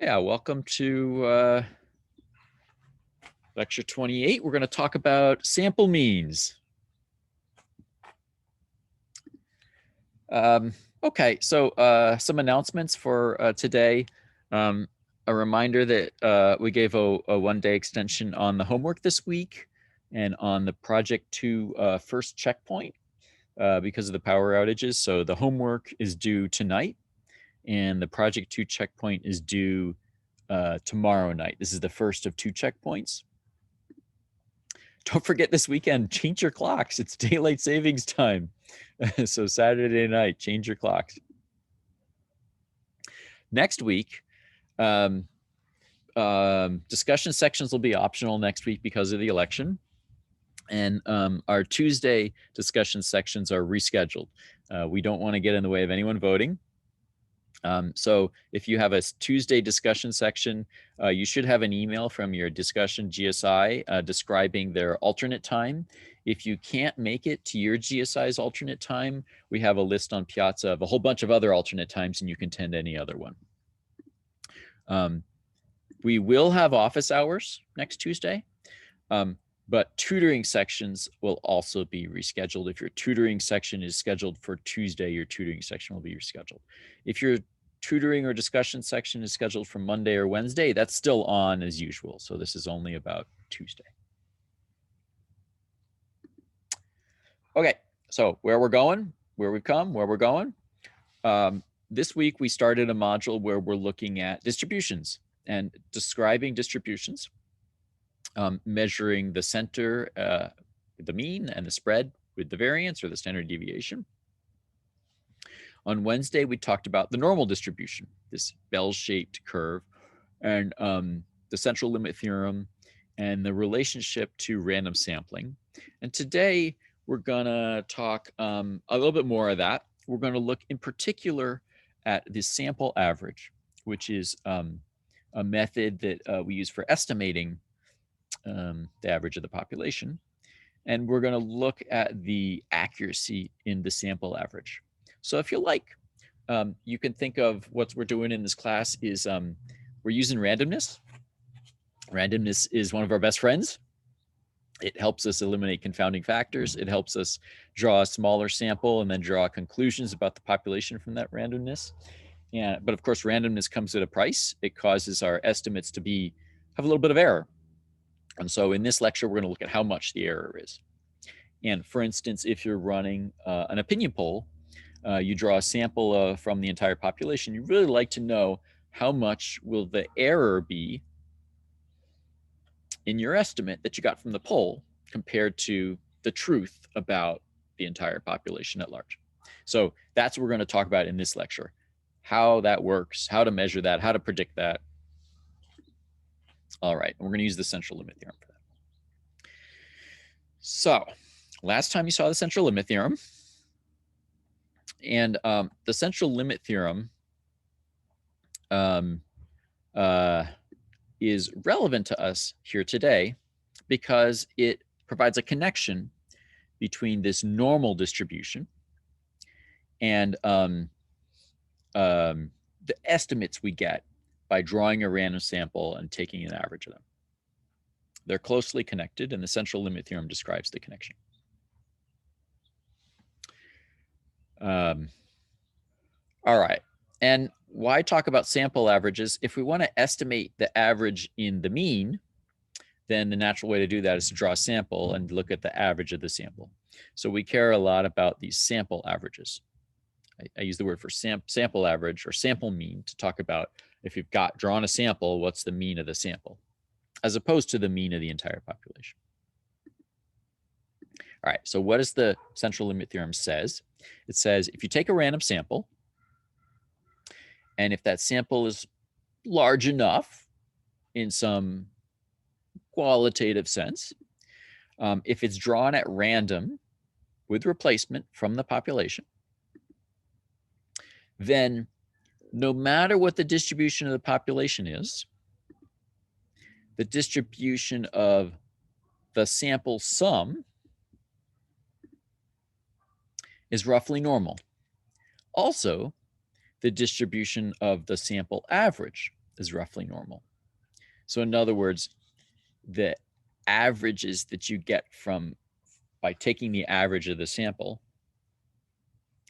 Yeah, welcome to lecture 28. We're going to talk about sample means. Okay, so some announcements for today. A reminder that we gave a one-day extension on the homework this week and on the Project 2 first checkpoint because of the power outages. So the homework is due tonight and the Project 2 checkpoint is due tomorrow night. This is the first of 2 checkpoints. Don't forget this weekend, change your clocks. It's daylight savings time. So Saturday night, change your clocks. Next week, discussion sections will be optional next week because of the election. And our Tuesday discussion sections are rescheduled. We don't want to get in the way of anyone voting. So if you have a Tuesday discussion section, you should have an email from your discussion GSI describing their alternate time. If you can't make it to your GSI's alternate time, we have a list on Piazza of a whole bunch of other alternate times and you can attend any other one. We will have office hours next Tuesday, but tutoring sections will also be rescheduled. If your tutoring section is scheduled for Tuesday, your tutoring section will be rescheduled. If your tutoring or discussion section is scheduled for Monday or Wednesday, that's still on as usual. So this is only about Tuesday. Okay, so where we're going, where we've come, where we're going. This week we started a module where we're looking at distributions and describing distributions, measuring the center, the mean, and the spread with the variance or the standard deviation. On Wednesday, we talked about the normal distribution, this bell-shaped curve, and the central limit theorem, and the relationship to random sampling. And today, we're going to talk a little bit more of that. We're going to look in particular at the sample average, which is a method that we use for estimating the average of the population. And we're going to look at the accuracy in the sample average. So if you like, you can think of what we're doing in this class is we're using randomness. Randomness is one of our best friends. It helps us eliminate confounding factors. It helps us draw a smaller sample and then draw conclusions about the population from that randomness. But of course, randomness comes at a price. It causes our estimates to have a little bit of error. And so in this lecture, we're going to look at how much the error is. And for instance, if you're running an opinion poll, you draw a sample from the entire population, you really like to know how much will the error be in your estimate that you got from the poll compared to the truth about the entire population at large. So that's what we're going to talk about in this lecture, how that works, how to measure that, how to predict that. All right, and we're going to use the central limit theorem for that. So last time you saw the central limit theorem, and the central limit theorem is relevant to us here today because it provides a connection between this normal distribution and the estimates we get by drawing a random sample and taking an average of them. They're closely connected, and the central limit theorem describes the connection. All right, and why talk about sample averages? If we want to estimate the average in the mean, then the natural way to do that is to draw a sample and look at the average of the sample. So we care a lot about these sample averages. I use the word for sample average or sample mean to talk about if you've drawn a sample, what's the mean of the sample, as opposed to the mean of the entire population. All right, so what does the central limit theorem says? It says if you take a random sample, and if that sample is large enough in some qualitative sense, if it's drawn at random with replacement from the population, then no matter what the distribution of the population is, the distribution of the sample sum is roughly normal. Also, the distribution of the sample average is roughly normal. So in other words, the averages that you get from by taking the average of the sample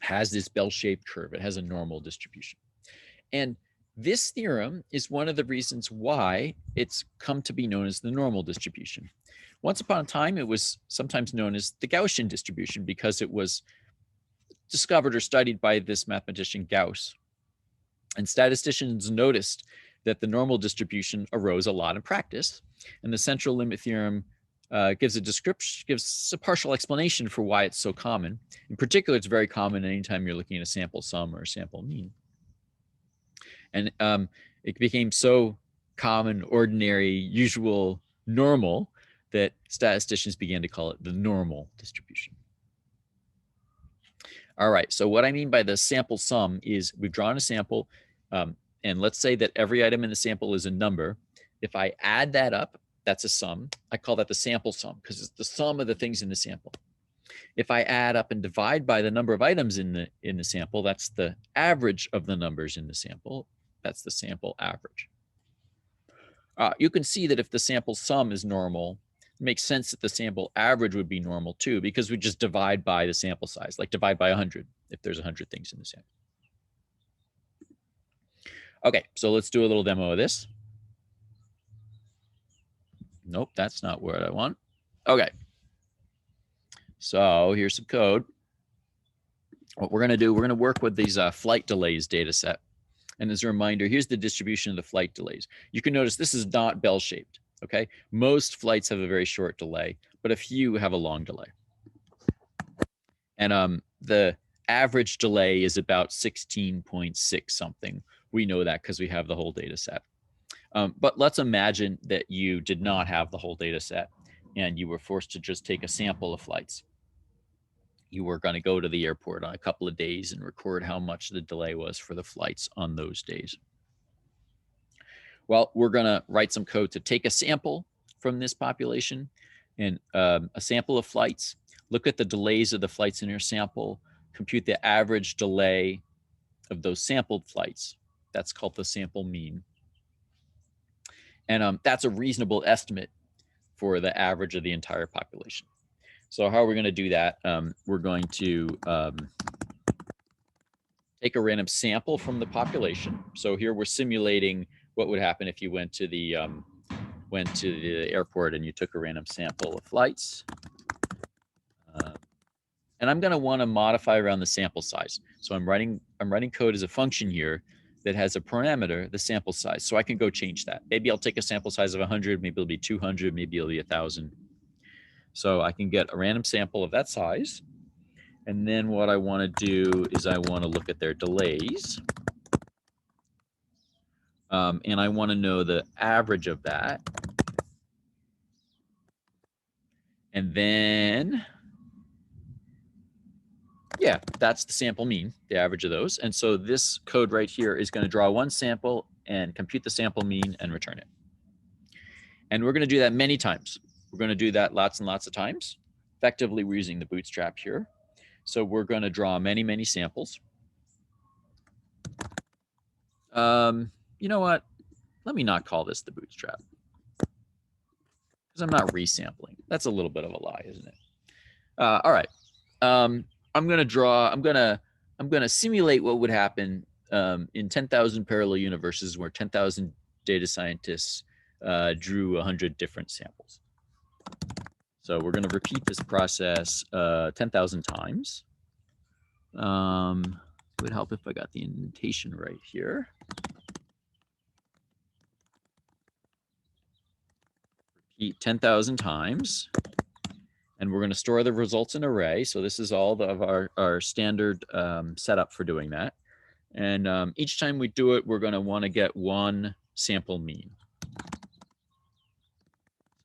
has this bell-shaped curve. It has a normal distribution. And this theorem is one of the reasons why it's come to be known as the normal distribution. Once upon a time, it was sometimes known as the Gaussian distribution because it was discovered or studied by this mathematician Gauss. And statisticians noticed that the normal distribution arose a lot in practice. And the central limit theorem gives a description, gives a partial explanation for why it's so common. In particular, it's very common anytime you're looking at a sample sum or a sample mean. And it became so common, ordinary, usual, normal that statisticians began to call it the normal distribution. All right, so what I mean by the sample sum is we've drawn a sample, and let's say that every item in the sample is a number. If I add that up, that's a sum. I call that the sample sum because it's the sum of the things in the sample. If I add up and divide by the number of items in the sample, that's the average of the numbers in the sample. That's the sample average. You can see that if the sample sum is normal, it makes sense that the sample average would be normal too, because we just divide by the sample size, like divide by 100 if there's 100 things in the sample. Okay, so let's do a little demo of this. Nope, that's not what I want. Okay. So here's some code. What we're going to do, we're going to work with these flight delays data set. And as a reminder, here's the distribution of the flight delays. You can notice this is not bell-shaped, okay? Most flights have a very short delay, but a few have a long delay. And the average delay is about 16.6 something. We know that because we have the whole data set. But let's imagine that you did not have the whole data set and you were forced to just take a sample of flights. You were going to go to the airport on a couple of days and record how much the delay was for the flights on those days. Well, we're going to write some code to take a sample from this population and a sample of flights, look at the delays of the flights in your sample, compute the average delay of those sampled flights. That's called the sample mean. And that's a reasonable estimate for the average of the entire population. So how are we going to do that? We're going to take a random sample from the population. So here we're simulating what would happen if you went to the airport and you took a random sample of flights. And I'm going to want to modify around the sample size. So I'm writing code as a function here that has a parameter, the sample size. So I can go change that. Maybe I'll take a sample size of 100, maybe it'll be 200, maybe it'll be 1,000. So I can get a random sample of that size. And then what I want to do is I want to look at their delays. And I want to know the average of that. And then, yeah, that's the sample mean, the average of those. And so this code right here is going to draw one sample and compute the sample mean and return it. And we're going to do that many times. We're going to do that lots and lots of times. Effectively, we're using the bootstrap here. So we're going to draw many, many samples. You know what? Let me not call this the bootstrap because I'm not resampling. That's a little bit of a lie, isn't it? All right. I'm going to simulate what would happen in 10,000 parallel universes where 10,000 data scientists drew 100 different samples. So we're going to repeat this process 10,000 times. It would help if I got the indentation right here. Repeat 10,000 times. And we're going to store the results in array. So this is all of our standard setup for doing that. And each time we do it, we're going to want to get one sample mean.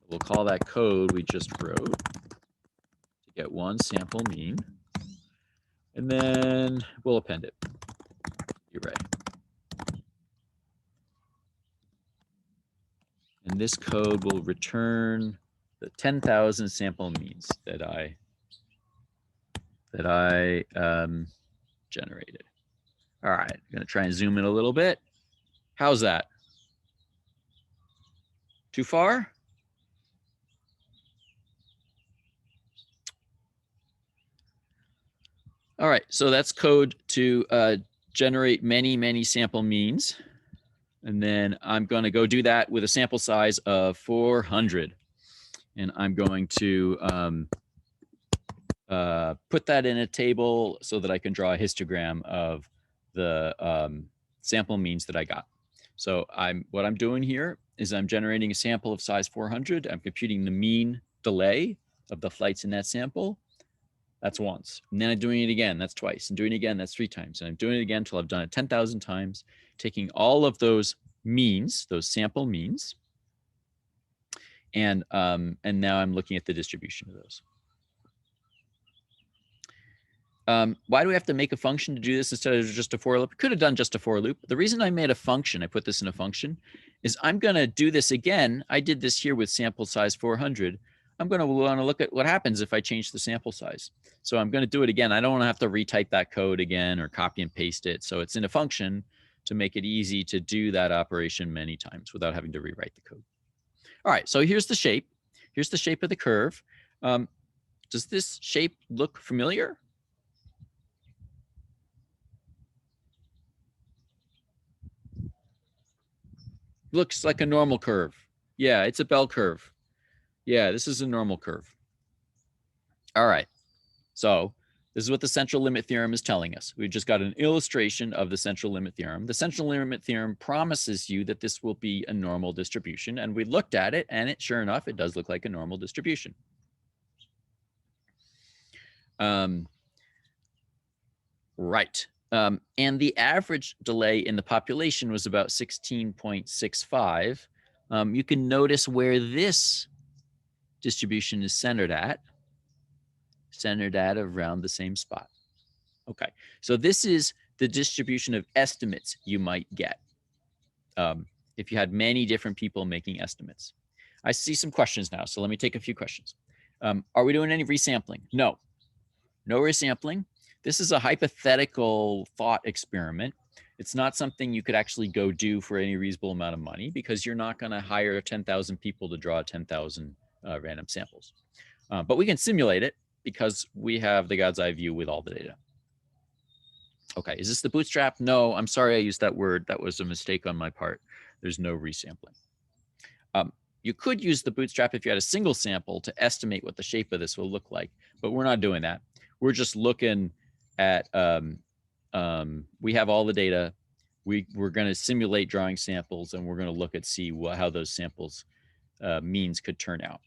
We'll call that code we just wrote to get one sample mean. And then we'll append it. You're right. And this code will return the 10,000 sample means that I generated. All right, I'm going to try and zoom in a little bit. How's that? Too far? All right, so that's code to generate many, many sample means. And then I'm going to go do that with a sample size of 400. And I'm going to put that in a table so that I can draw a histogram of the sample means that I got. So what I'm doing here is I'm generating a sample of size 400. I'm computing the mean delay of the flights in that sample. That's once. And then I'm doing it again. That's twice. And doing it again, that's 3 times. And I'm doing it again until I've done it 10,000 times, taking all of those means, those sample means. And now I'm looking at the distribution of those. Why do we have to make a function to do this instead of just a for loop? Could have done just a for loop. The reason I made a function, I put this in a function, is I'm going to do this again. I did this here with sample size 400. I'm going to want to look at what happens if I change the sample size. So I'm going to do it again. I don't want to have to retype that code again or copy and paste it. So it's in a function to make it easy to do that operation many times without having to rewrite the code. All right, so here's the shape. Here's the shape of the curve. Does this shape look familiar? Looks like a normal curve. Yeah, it's a bell curve. Yeah, this is a normal curve. All right, so this is what the central limit theorem is telling us. We just got an illustration of the central limit theorem. The central limit theorem promises you that this will be a normal distribution, and we looked at it, and sure enough, it does look like a normal distribution. Right. And the average delay in the population was about 16.65. You can notice where this distribution is centered at around the same spot. Okay, so this is the distribution of estimates you might get if you had many different people making estimates. I see some questions now, so let me take a few questions. Are we doing any resampling? No resampling. This is a hypothetical thought experiment. It's not something you could actually go do for any reasonable amount of money because you're not going to hire 10,000 people to draw 10,000 random samples. But we can simulate it because we have the God's eye view with all the data. Okay, is this the bootstrap? No, I'm sorry I used that word. That was a mistake on my part. There's no resampling. You could use the bootstrap if you had a single sample to estimate what the shape of this will look like, but we're not doing that. We're just looking at, we have all the data. We're going to simulate drawing samples, and we're going to look at how those samples means could turn out.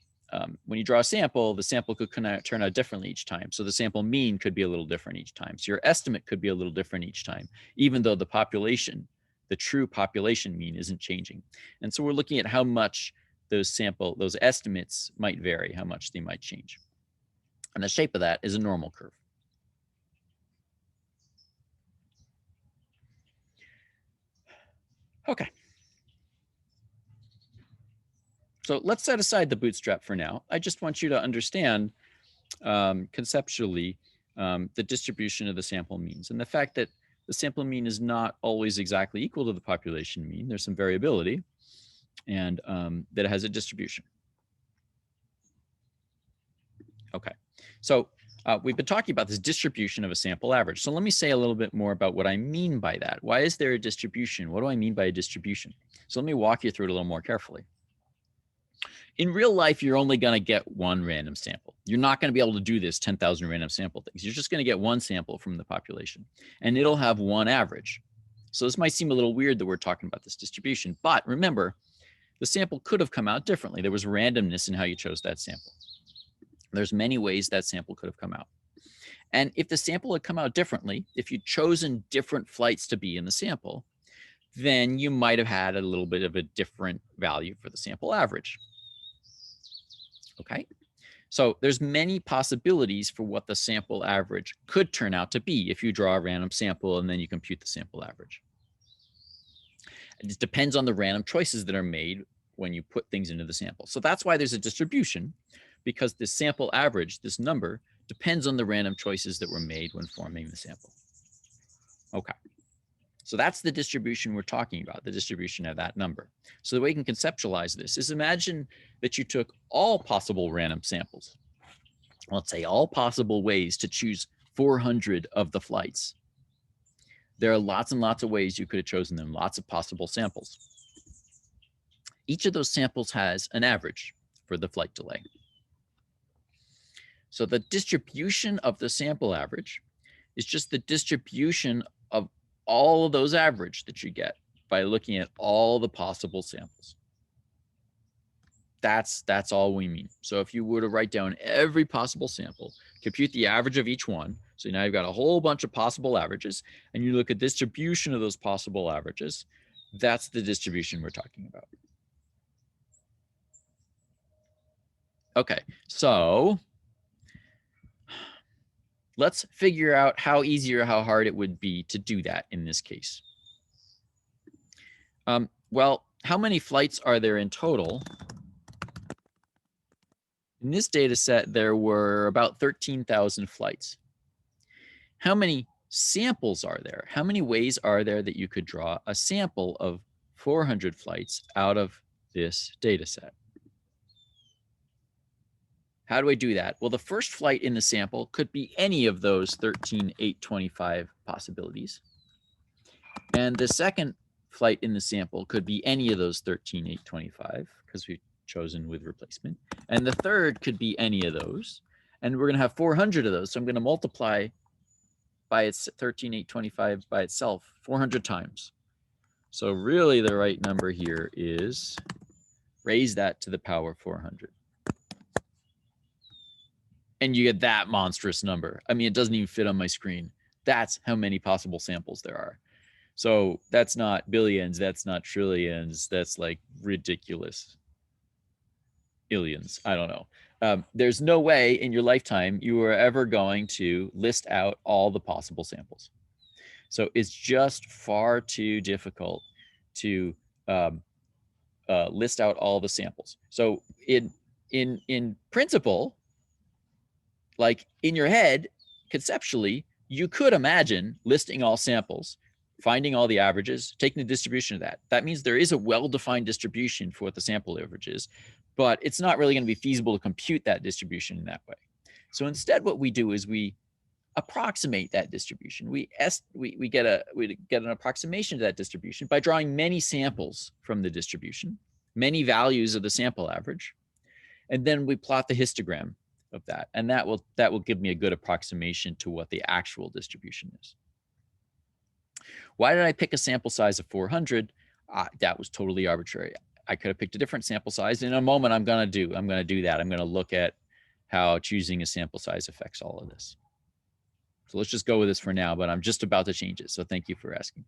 When you draw a sample, the sample could turn out differently each time. So the sample mean could be a little different each time. So your estimate could be a little different each time, even though the population, the true population mean isn't changing. And so we're looking at how much those estimates might vary, how much they might change. And the shape of that is a normal curve. Okay. So let's set aside the bootstrap for now. I just want you to understand conceptually the distribution of the sample means and the fact that the sample mean is not always exactly equal to the population mean. There's some variability, and that it has a distribution. Okay, so we've been talking about this distribution of a sample average. So let me say a little bit more about what I mean by that. Why is there a distribution? What do I mean by a distribution? So let me walk you through it a little more carefully. In real life, you're only going to get one random sample. You're not going to be able to do this 10,000 random sample things. You're just going to get one sample from the population, and it'll have one average. So this might seem a little weird that we're talking about this distribution, but remember, the sample could have come out differently. There was randomness in how you chose that sample. There's many ways that sample could have come out. And if the sample had come out differently, if you'd chosen different flights to be in the sample, then you might have had a little bit of a different value for the sample average. Okay, so there's many possibilities for what the sample average could turn out to be if you draw a random sample and then you compute the sample average. It depends on the random choices that are made when you put things into the sample. So that's why there's a distribution, because the sample average, this number, depends on the random choices that were made when forming the sample. Okay, So that's the distribution we're talking about, the distribution of that number. So the way you can conceptualize this is imagine that you took all possible random samples. Let's say all possible ways to choose 400 of the flights. There are lots and lots of ways you could have chosen them, lots of possible samples. Each of those samples has an average for the flight delay. So the distribution of the sample average is just the distribution of all of those average that you get by looking at all the possible samples. That's all we mean. So if you were to write down every possible sample, compute the average of each one, so now you've got a whole bunch of possible averages, and you look at distribution of those possible averages, that's the distribution we're talking about. Okay, so let's figure out how easy or how hard it would be to do that in this case. Well, how many flights are there in total? In this data set, there were about 13,000 flights. How many samples are there? How many ways are there that you could draw a sample of 400 flights out of this data set? How do I do that? Well, the first flight in the sample could be any of those 13,825 possibilities. And the second flight in the sample could be any of those 13,825 because we've chosen with replacement. And the third could be any of those. And we're going to have 400 of those. So I'm going to multiply by its 13,825 by itself 400 times. So really the right number here is raise that to the power 400. And you get that monstrous number. I mean, it doesn't even fit on my screen. That's how many possible samples there are. So that's not billions, that's not trillions, that's like ridiculous. Billions, I don't know. There's no way in your lifetime you are ever going to list out all the possible samples. So it's just far too difficult to list out all the samples. So in principle, like in your head, conceptually, you could imagine listing all samples, finding all the averages, taking the distribution of that. That means there is a well-defined distribution for what the sample average is, but it's not really going to be feasible to compute that distribution in that way. So instead, what we do is we approximate that distribution. We get an approximation to that distribution by drawing many samples from the distribution, many values of the sample average, and then we plot the histogram of that, and that will give me a good approximation to what the actual distribution is. Why did I pick a sample size of 400? That was totally arbitrary. I could have picked a different sample size. In a moment, I'm going to do that. I'm going to look at how choosing a sample size affects all of this. So let's just go with this for now, but I'm just about to change it. So thank you for asking.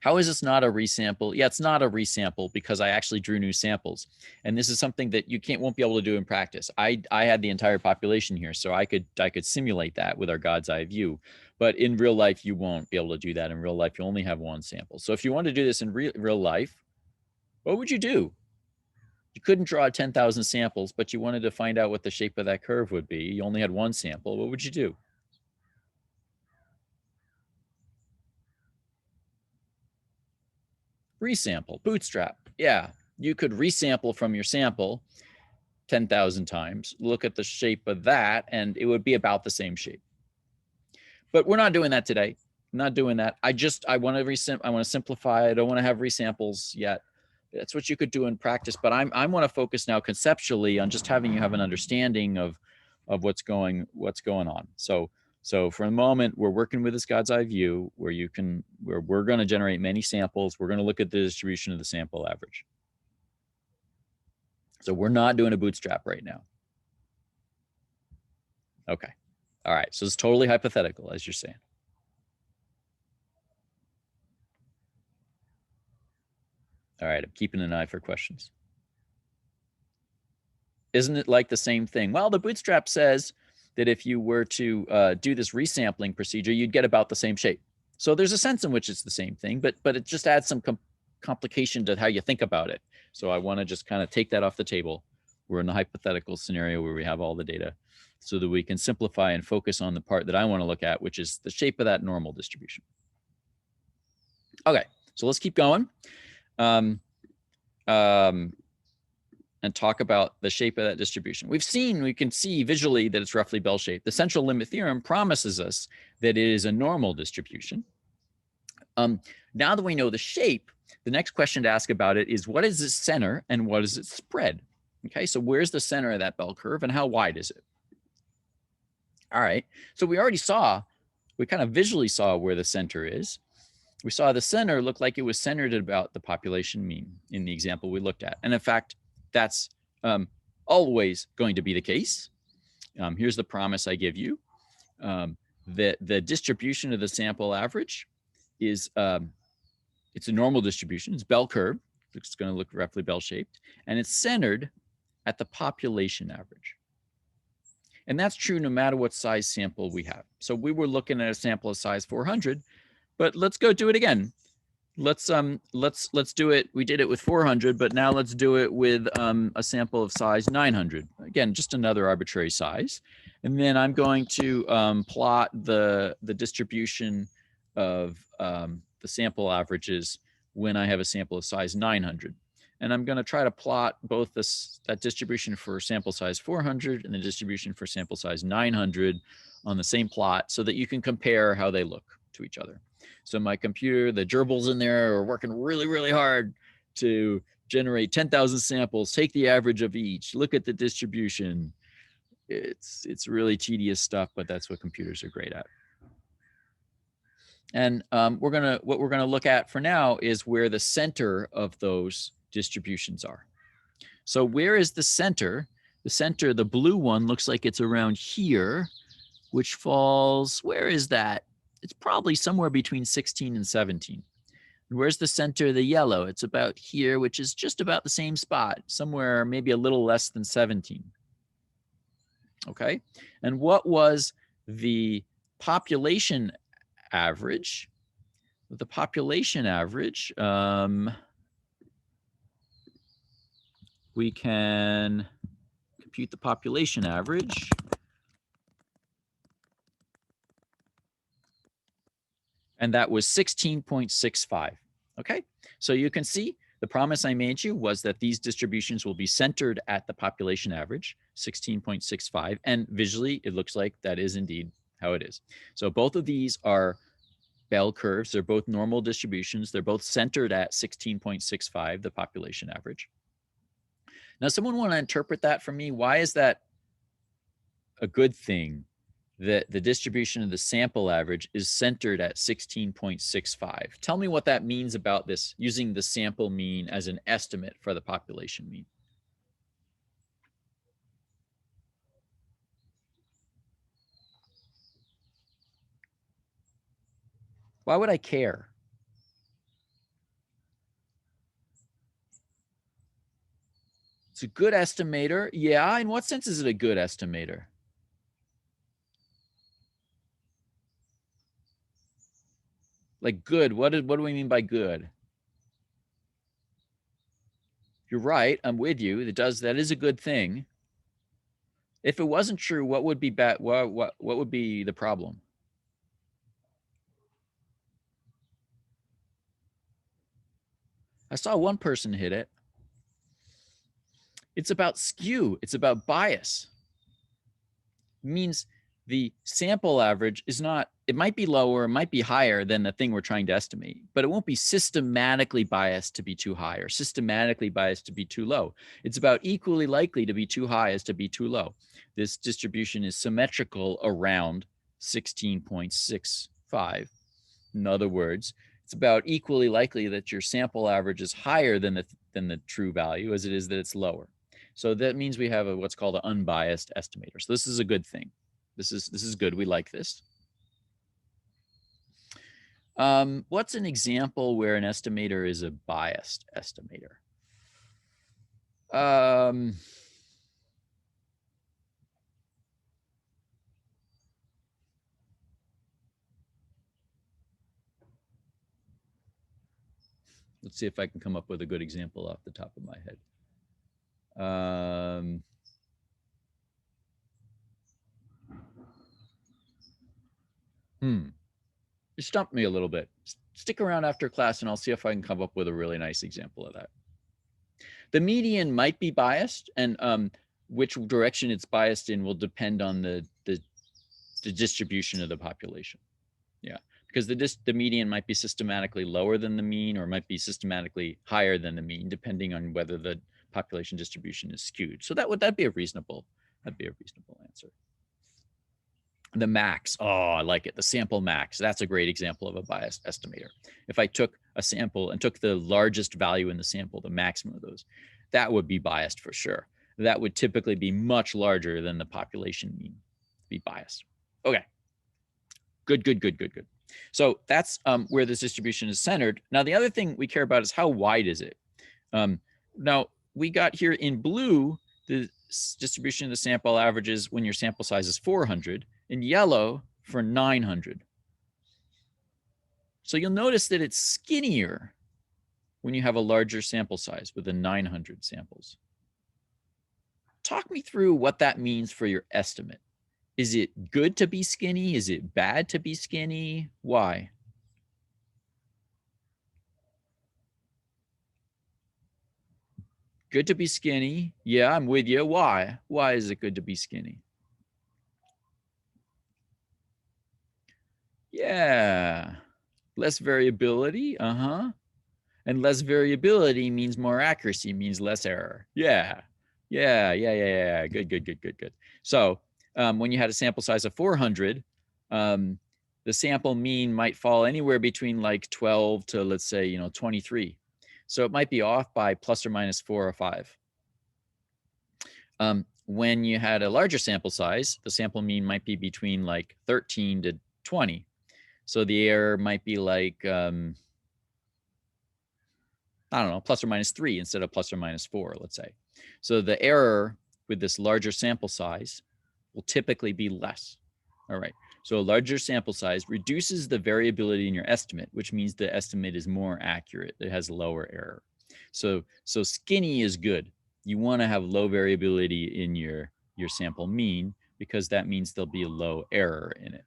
How is this not a resample? Yeah, it's not a resample because I actually drew new samples. And this is something that you won't be able to do in practice. I had the entire population here, so I could simulate that with our God's eye view. But in real life, you won't be able to do that. In real life, you only have one sample. So if you want to do this in real life, what would you do? You couldn't draw 10,000 samples, but you wanted to find out what the shape of that curve would be. You only had one sample. What would you do? Resample, bootstrap. Yeah, you could resample from your sample 10,000 times, look at the shape of that, and it would be about the same shape. But we're not doing that today. I'm not doing that. I want to simplify. I don't want to have resamples yet. That's what you could do in practice. But I want to focus now conceptually on just having you have an understanding of what's going on. So for a moment, we're working with this God's eye view where we're going to generate many samples. We're going to look at the distribution of the sample average. So we're not doing a bootstrap right now. Okay. All right. So it's totally hypothetical, as you're saying. All right. I'm keeping an eye for questions. Isn't it like the same thing? Well, the bootstrap says that if you were to do this resampling procedure, you'd get about the same shape. So there's a sense in which it's the same thing, but it just adds some complication to how you think about it. So I want to just kind of take that off the table. We're in the hypothetical scenario where we have all the data so that we can simplify and focus on the part that I want to look at, which is the shape of that normal distribution. Okay, so let's keep going. And talk about the shape of that distribution. We can see visually that it's roughly bell-shaped. The central limit theorem promises us that it is a normal distribution. Now that we know the shape, the next question to ask about it is, what is its center and what is its spread? Okay, so where's the center of that bell curve and how wide is it? All right, so we kind of visually saw where the center is. We saw the center look like it was centered at about the population mean in the example we looked at. And in fact, that's always going to be the case. Here's the promise I give you. That the distribution of the sample average is, it's a normal distribution. It's bell curve. It's going to look roughly bell-shaped. And it's centered at the population average. And that's true no matter what size sample we have. So we were looking at a sample of size 400, but let's go do it again. Let's do it. We did it with 400, but now let's do it with a sample of size 900. Again, just another arbitrary size. And then I'm going to plot the distribution of the sample averages when I have a sample of size 900. And I'm going to try to plot both that distribution for sample size 400 and the distribution for sample size 900 on the same plot so that you can compare how they look to each other. So my computer, the gerbils in there are working really, really hard to generate 10,000 samples, take the average of each, look at the distribution. It's really tedious stuff, but that's what computers are great at. And what we're gonna look at for now is where the center of those distributions are. So where is the center? The center, the blue one, looks like it's around here, which falls, where is that? It's probably somewhere between 16 and 17. And where's the center of the yellow? It's about here, which is just about the same spot, somewhere maybe a little less than 17. Okay, and what was the population average? The population average, we can compute the population average. And that was 16.65. Okay, so you can see the promise I made you was that these distributions will be centered at the population average, 16.65. And visually, it looks like that is indeed how it is. So both of these are bell curves. They're both normal distributions. They're both centered at 16.65, the population average. Now, someone want to interpret that for me? Why is that a good thing that the distribution of the sample average is centered at 16.65? Tell me what that means about this, using the sample mean as an estimate for the population mean. Why would I care? It's a good estimator. Yeah, in what sense is it a good estimator? Like good, what do we mean by good? You're right, I'm with you. That is a good thing. If it wasn't true, what would be bad? What would be the problem? I saw one person hit it. It's about skew. It's about bias. It means the sample average is not, it might be lower, it might be higher than the thing we're trying to estimate, but it won't be systematically biased to be too high or systematically biased to be too low. It's about equally likely to be too high as to be too low. This distribution is symmetrical around 16.65. In other words, it's about equally likely that your sample average is higher than the true value as it is that it's lower. So that means we have what's called an unbiased estimator. So this is a good thing. This is good. We like this. What's an example where an estimator is a biased estimator? Let's see if I can come up with a good example off the top of my head. You stumped me a little bit. stick around after class and I'll see if I can come up with a really nice example of that. The median might be biased, and which direction it's biased in will depend on the distribution of the population. Yeah, because the median might be systematically lower than the mean or might be systematically higher than the mean, depending on whether the population distribution is skewed. So that'd be a reasonable answer. The max, oh, I like it. The sample max, that's a great example of a biased estimator. If I took a sample and took the largest value in the sample, the maximum of those, that would be biased for sure. That would typically be much larger than the population mean, be biased. Okay, good. So that's where this distribution is centered. Now, the other thing we care about is how wide is it? Now, we got here in blue, the distribution of the sample averages when your sample size is 400, in yellow for 900. So you'll notice that it's skinnier when you have a larger sample size with the 900 samples. Talk me through what that means for your estimate. Is it good to be skinny? Is it bad to be skinny? Why? Good to be skinny. Yeah, I'm with you. Why? Why is it good to be skinny? Yeah, less variability. And less variability means more accuracy, means less error. Yeah. Good. So when you had a sample size of 400, the sample mean might fall anywhere between like 12 to, let's say, 23. So it might be off by plus or minus 4 or 5. When you had a larger sample size, the sample mean might be between like 13 to 20. So the error might be like, I don't know, plus or minus 3 instead of plus or minus 4, let's say. So the error with this larger sample size will typically be less. All right. So a larger sample size reduces the variability in your estimate, which means the estimate is more accurate. It has lower error. So skinny is good. You want to have low variability in your sample mean because that means there'll be a low error in it.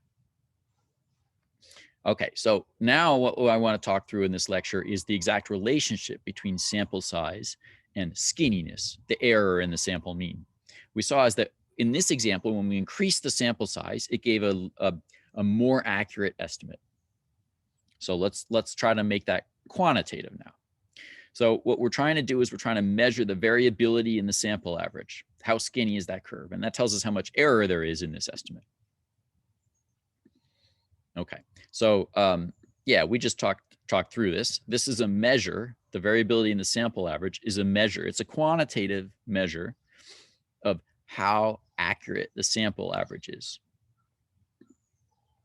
Okay, so now what I want to talk through in this lecture is the exact relationship between sample size and skinniness, the error in the sample mean. We saw is that in this example, when we increased the sample size, it gave a more accurate estimate. So let's try to make that quantitative now. So what we're trying to do is we're trying to measure the variability in the sample average. How skinny is that curve? And that tells us how much error there is in this estimate. Okay, so yeah, we just talked through this. This is a measure. The variability in the sample average is a measure. It's a quantitative measure of how accurate the sample average is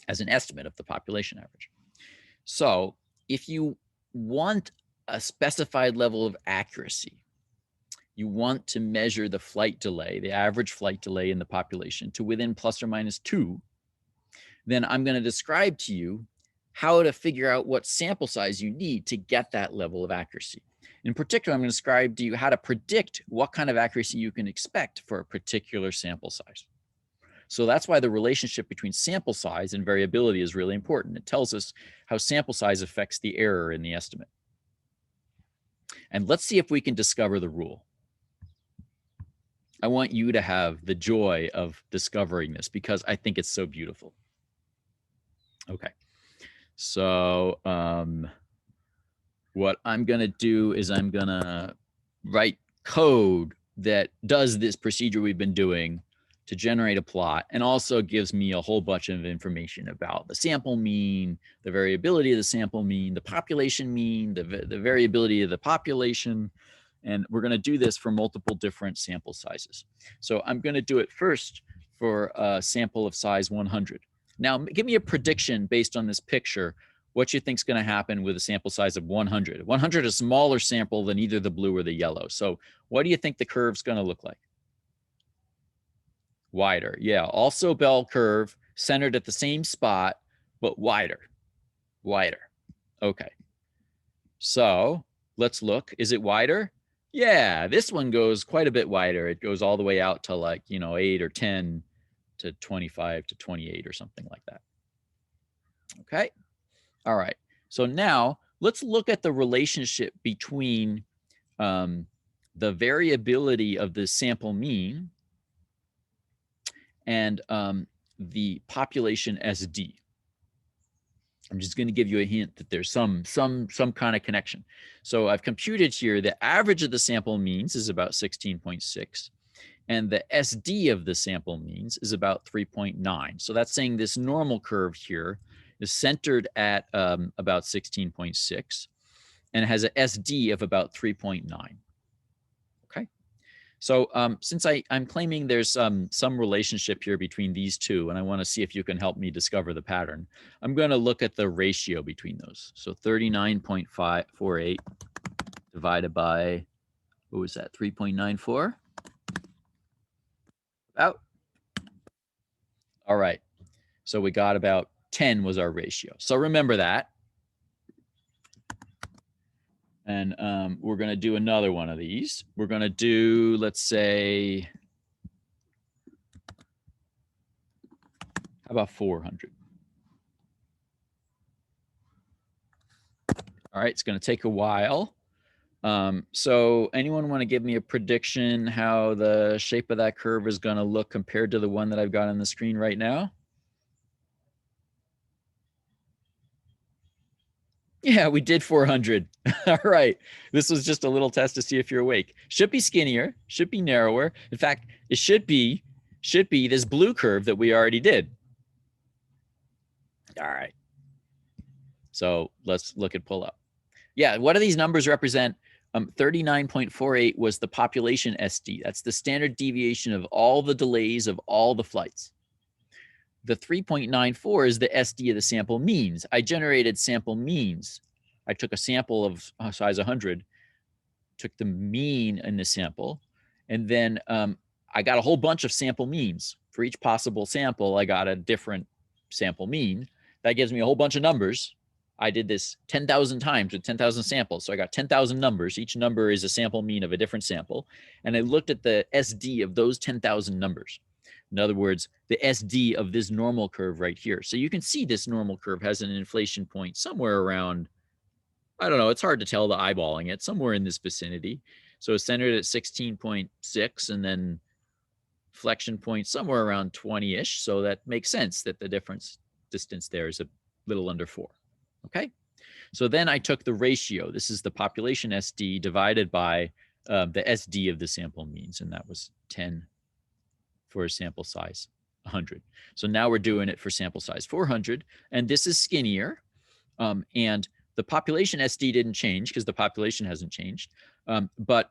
as an estimate of the population average. So if you want a specified level of accuracy, you want to measure the flight delay, the average flight delay in the population to within plus or minus 2, then I'm going to describe to you how to figure out what sample size you need to get that level of accuracy. In particular, I'm going to describe to you how to predict what kind of accuracy you can expect for a particular sample size. So that's why the relationship between sample size and variability is really important. It tells us how sample size affects the error in the estimate. And let's see if we can discover the rule. I want you to have the joy of discovering this because I think it's so beautiful. Okay, so what I'm going to do is I'm going to write code that does this procedure we've been doing to generate a plot and also gives me a whole bunch of information about the sample mean, the variability of the sample mean, the population mean, the variability of the population. And we're going to do this for multiple different sample sizes. So I'm going to do it first for a sample of size 100. Now, give me a prediction based on this picture, what you think is going to happen with a sample size of 100. 100 is a smaller sample than either the blue or the yellow. So what do you think the curve's going to look like? Wider. Yeah, also bell curve, centered at the same spot, but wider. Wider. Okay. So let's look. Is it wider? Yeah, this one goes quite a bit wider. It goes all the way out to like, 8 or 10 to 25 to 28 or something like that. Okay. All right. So now let's look at the relationship between the variability of the sample mean and the population SD. I'm just going to give you a hint that there's some kind of connection. So I've computed here the average of the sample means is about 16.6, and the SD of the sample means is about 3.9. So that's saying this normal curve here is centered at about 16.6 and it has an SD of about 3.9. Okay. So since I'm claiming there's some relationship here between these two, and I want to see if you can help me discover the pattern, I'm going to look at the ratio between those. So 39.548 divided by, what was that, 3.94? About. All right. So we got about 10 was our ratio. So remember that. And we're going to do another one of these. We're going to do, let's say, how about 400? All right, it's going to take a while. So anyone want to give me a prediction how the shape of that curve is going to look compared to the one that I've got on the screen right now? Yeah, we did 400. All right. This was just a little test to see if you're awake. Should be skinnier, should be narrower. In fact, it should be this blue curve that we already did. All right. So let's look at pull up. Yeah, what do these numbers represent? 39.48 was the population SD. That's the standard deviation of all the delays of all the flights. The 3.94 is the SD of the sample means. I generated sample means. I took a sample of size 100, took the mean in the sample, and then I got a whole bunch of sample means. For each possible sample, I got a different sample mean. That gives me a whole bunch of numbers. I did this 10,000 times with 10,000 samples. So I got 10,000 numbers. Each number is a sample mean of a different sample. And I looked at the SD of those 10,000 numbers. In other words, the SD of this normal curve right here. So you can see this normal curve has an inflation point somewhere around, I don't know, it's hard to tell the eyeballing it, somewhere in this vicinity. So it's centered at 16.6 and then flexion point somewhere around 20-ish. So that makes sense that the distance there is a little under 4. Okay. So then I took the ratio. This is the population SD divided by the SD of the sample means, and that was 10 for a sample size 100. So now we're doing it for sample size 400, and this is skinnier. And the population SD didn't change because the population hasn't changed. But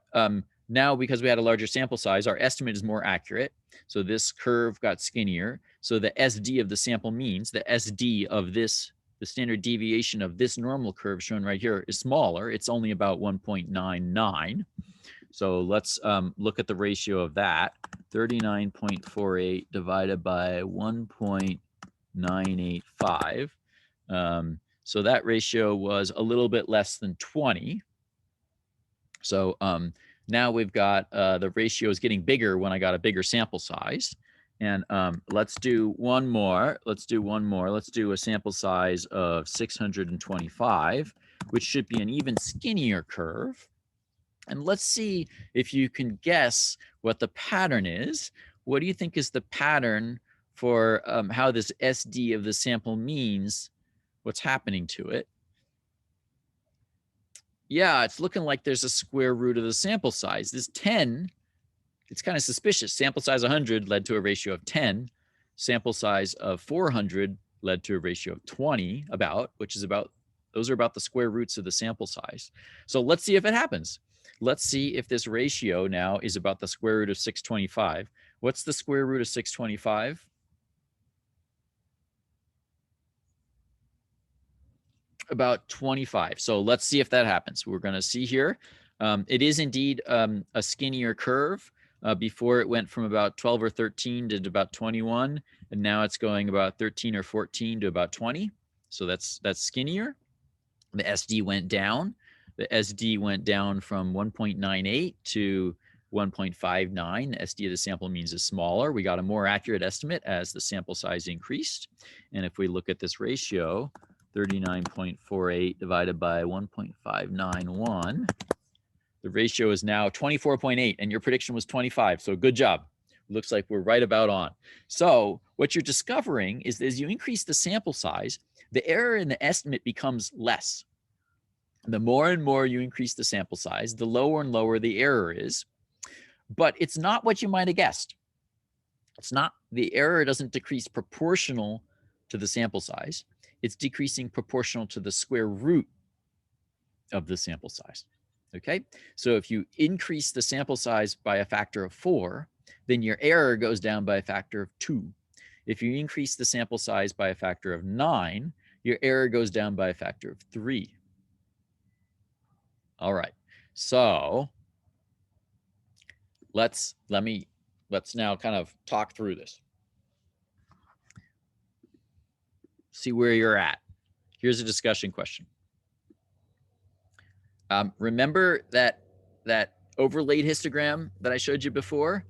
now, because we had a larger sample size, our estimate is more accurate. So this curve got skinnier. So the SD of the sample means, the SD of this, the standard deviation of this normal curve shown right here is smaller. It's only about 1.99. So let's look at the ratio of that. 39.48 divided by 1.985. So that ratio was a little bit less than 20. So now we've got the ratio is getting bigger when I got a bigger sample size. And let's do one more. Let's do a sample size of 625, which should be an even skinnier curve. And let's see if you can guess what the pattern is. What do you think is the pattern for how this SD of the sample means what's happening to it? Yeah, it's looking like there's a square root of the sample size. This 10, it's kind of suspicious. Sample size 100 led to a ratio of 10. Sample size of 400 led to a ratio of 20, which is about, those are about the square roots of the sample size. So let's see if it happens. Let's see if this ratio now is about the square root of 625. What's the square root of 625? About 25. So let's see if that happens. We're going to see here. It is indeed a skinnier curve. Before it went from about 12 or 13 to about 21, and now it's going about 13 or 14 to about 20. So that's skinnier. The SD went down. The SD went down from 1.98 to 1.59. The SD of the sample means is smaller. We got a more accurate estimate as the sample size increased. And if we look at this ratio, 39.48 divided by 1.591. The ratio is now 24.8, and your prediction was 25. So good job. Looks like we're right about on. So what you're discovering is that as you increase the sample size, the error in the estimate becomes less. The more and more you increase the sample size, the lower and lower the error is. But it's not what you might have guessed. It's not, the error doesn't decrease proportional to the sample size. It's decreasing proportional to the square root of the sample size. Okay, so if you increase the sample size by a factor of 4, then your error goes down by a factor of 2. If you increase the sample size by a factor of 9, your error goes down by a factor of 3. All right, so let's now kind of talk through this. See where you're at. Here's a discussion question. Remember that overlaid histogram that I showed you before?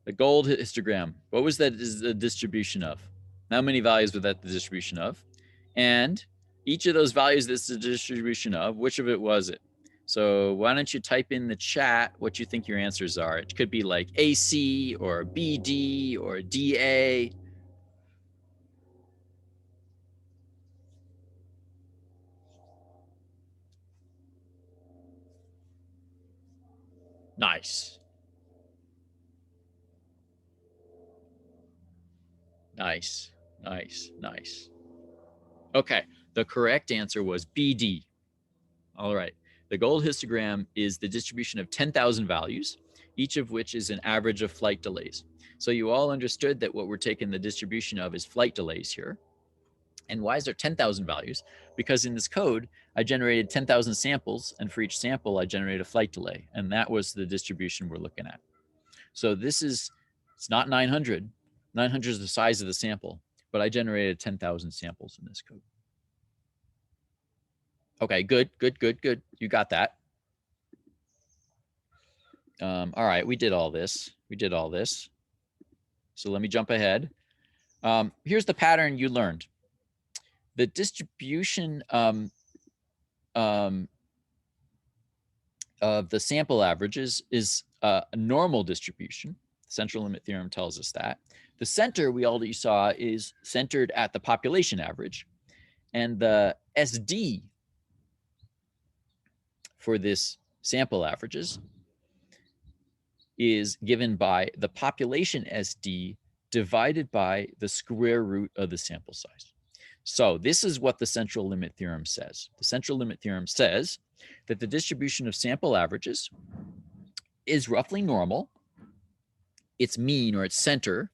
The gold histogram. What was that is the distribution of? How many values was that the distribution of? And each of those values that's the distribution of, which of it was it? So why don't you type in the chat what you think your answers are? It could be like AC or BD or DA. Nice. Nice, nice, nice. Okay, the correct answer was BD. All right, the gold histogram is the distribution of 10,000 values, each of which is an average of flight delays. So you all understood that what we're taking the distribution of is flight delays here. And why is there 10,000 values? Because in this code, I generated 10,000 samples, and for each sample, I generated a flight delay. And that was the distribution we're looking at. So this is, it's not 900. 900 is the size of the sample, but I generated 10,000 samples in this code. Okay, good, good, good, good. You got that. All right, we did all this. We did all this. So let me jump ahead. Here's the pattern you learned. The distribution of the sample averages is a normal distribution. The central limit theorem tells us that. The center we already saw is centered at the population average. And the SD for this sample averages is given by the population SD divided by the square root of the sample size. So this is what the central limit theorem says. The central limit theorem says that the distribution of sample averages is roughly normal. Its mean or its center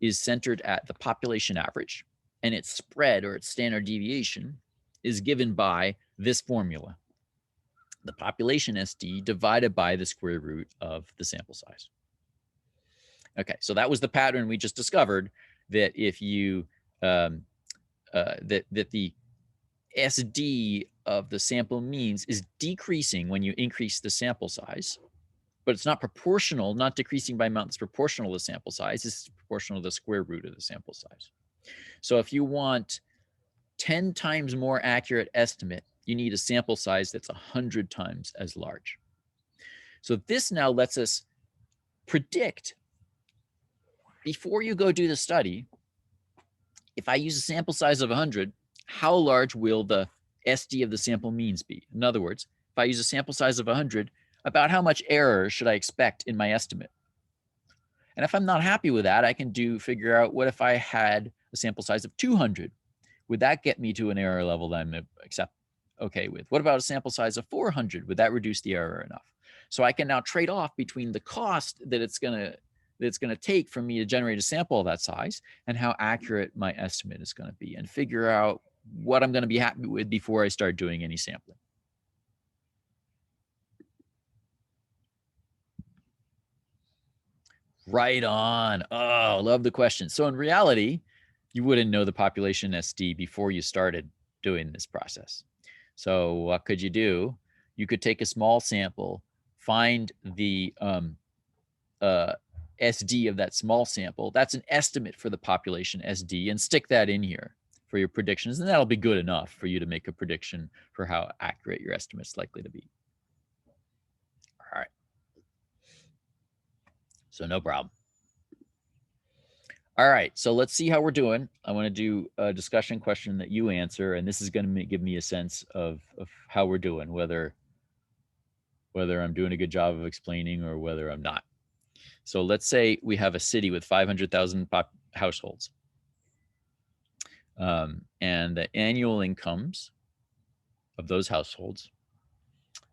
is centered at the population average, and its spread or its standard deviation is given by this formula, the population SD divided by the square root of the sample size. Okay, so that was the pattern we just discovered, that if you that the SD of the sample means is decreasing when you increase the sample size, but it's not proportional, not decreasing by amount that's proportional to the sample size. It's proportional to the square root of the sample size. So if you want 10 times more accurate estimate, you need a sample size that's 100 times as large. So this now lets us predict, before you go do the study, if I use a sample size of 100, how large will the SD of the sample means be? In other words, if I use a sample size of 100, about how much error should I expect in my estimate? And if I'm not happy with that, I can figure out, what if I had a sample size of 200? Would that get me to an error level that I'm okay with? What about a sample size of 400? Would that reduce the error enough? So I can now trade off between the cost that it's going to take for me to generate a sample of that size and how accurate my estimate is going to be, and figure out what I'm going to be happy with before I start doing any sampling. Right on. Oh, love the question. So in reality, you wouldn't know the population SD before you started doing this process. So what could you do? You could take a small sample, find the SD of that small sample. That's an estimate for the population SD, and stick that in here for your predictions, and that'll be good enough for you to make a prediction for how accurate your estimate's likely to be. All right. So no problem. All right, so let's see how we're doing. I want to do a discussion question that you answer, and this is going to give me a sense of how we're doing, whether I'm doing a good job of explaining or whether I'm not. So let's say we have a city with 500,000 households, and the annual incomes of those households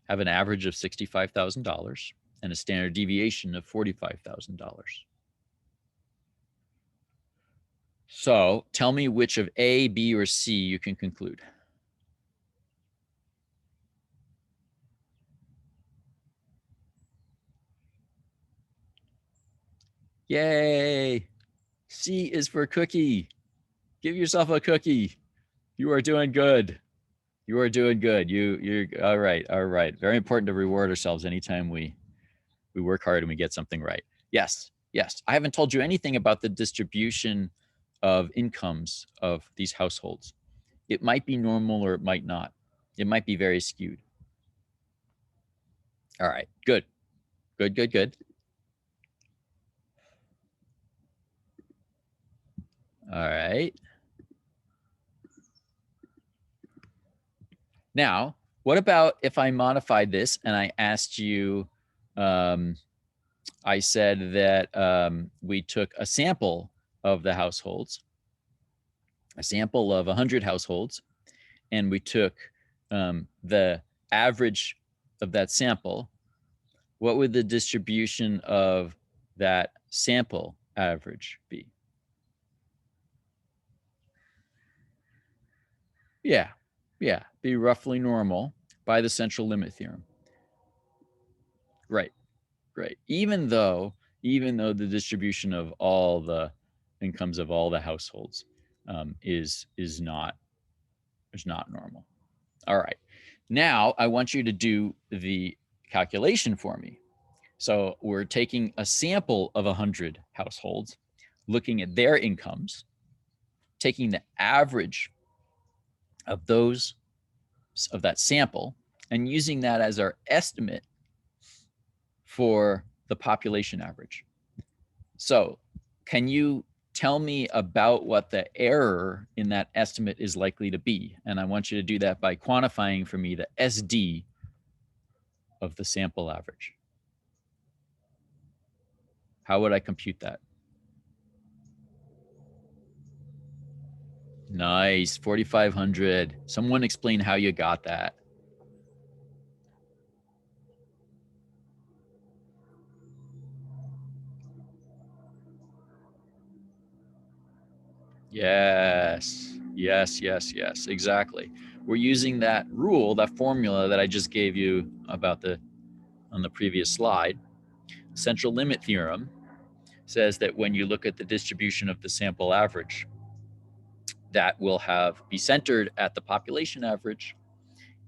have an average of $65,000 and a standard deviation of $45,000. So tell me which of A, B, or C you can conclude. Yay! C is for cookie. Give yourself a cookie. You are doing good. You are doing good. You're all right. All right. Very important to reward ourselves anytime we work hard and we get something right. Yes. Yes. I haven't told you anything about the distribution of incomes of these households. It might be normal or it might not. It might be very skewed. All right. Good. Good, good, good. All right. Now, what about if I modified this and I asked you, I said that we took a sample of the households, a sample of 100 households, and we took the average of that sample. What would the distribution of that sample average be? Yeah, yeah, be roughly normal by the central limit theorem. Right, right. Even though the distribution of all the incomes of all the households is not normal. All right. Now I want you to do the calculation for me. So we're taking a sample of 100 households, looking at their incomes, taking the average of that sample, and using that as our estimate for the population average. So can you tell me about what the error in that estimate is likely to be? And I want you to do that by quantifying for me the SD of the sample average. How would I compute that? Nice, 4,500. Someone explain how you got that. Yes, yes, yes, yes, exactly. We're using that rule, that formula that I just gave you about on the previous slide. Central limit theorem says that when you look at the distribution of the sample average, that will be centered at the population average,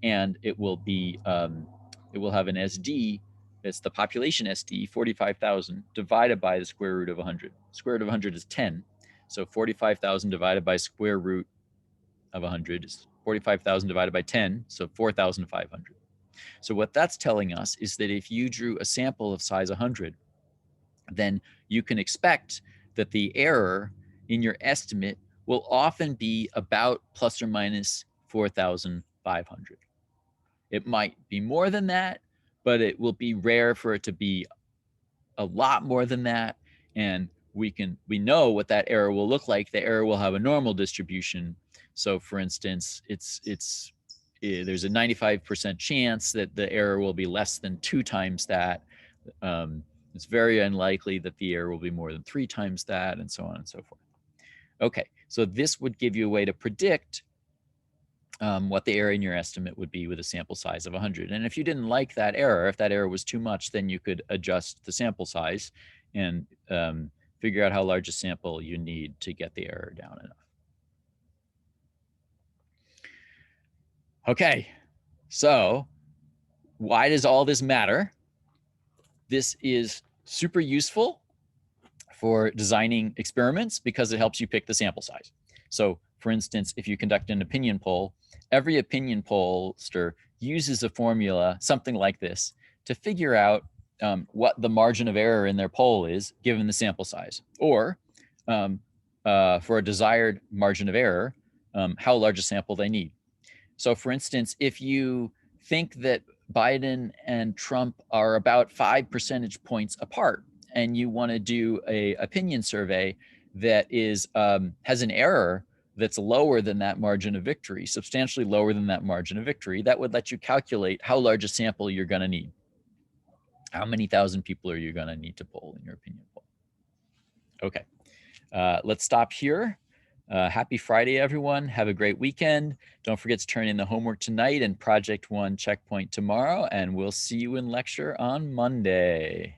and it will have an SD. It's the population SD, 45,000, divided by the square root of 100. Square root of 100 is 10. So 45,000 divided by square root of 100 is 45,000 divided by 10, so 4,500. So what that's telling us is that if you drew a sample of size 100, then you can expect that the error in your estimate will often be about plus or minus 4,500. It might be more than that, but it will be rare for it to be a lot more than that. And we know what that error will look like. The error will have a normal distribution. So for instance, there's a 95% chance that the error will be less than 2 times that. It's very unlikely that the error will be more than 3 times that, and so on and so forth. Okay, so this would give you a way to predict what the error in your estimate would be with a sample size of 100. And if you didn't like that error, if that error was too much, then you could adjust the sample size and figure out how large a sample you need to get the error down enough. Okay, so why does all this matter? This is super useful for designing experiments because it helps you pick the sample size. So for instance, if you conduct an opinion poll, every opinion pollster uses a formula, something like this, to figure out what the margin of error in their poll is given the sample size, or for a desired margin of error, how large a sample they need. So for instance, if you think that Biden and Trump are about 5 percentage points apart, and you want to do a opinion survey that is has an error that's lower than that margin of victory, substantially lower than that margin of victory, that would let you calculate how large a sample you're going to need. How many thousand people are you going to need to poll in your opinion poll? Okay, let's stop here. Happy Friday, everyone. Have a great weekend. Don't forget to turn in the homework tonight and Project 1 checkpoint tomorrow, and we'll see you in lecture on Monday.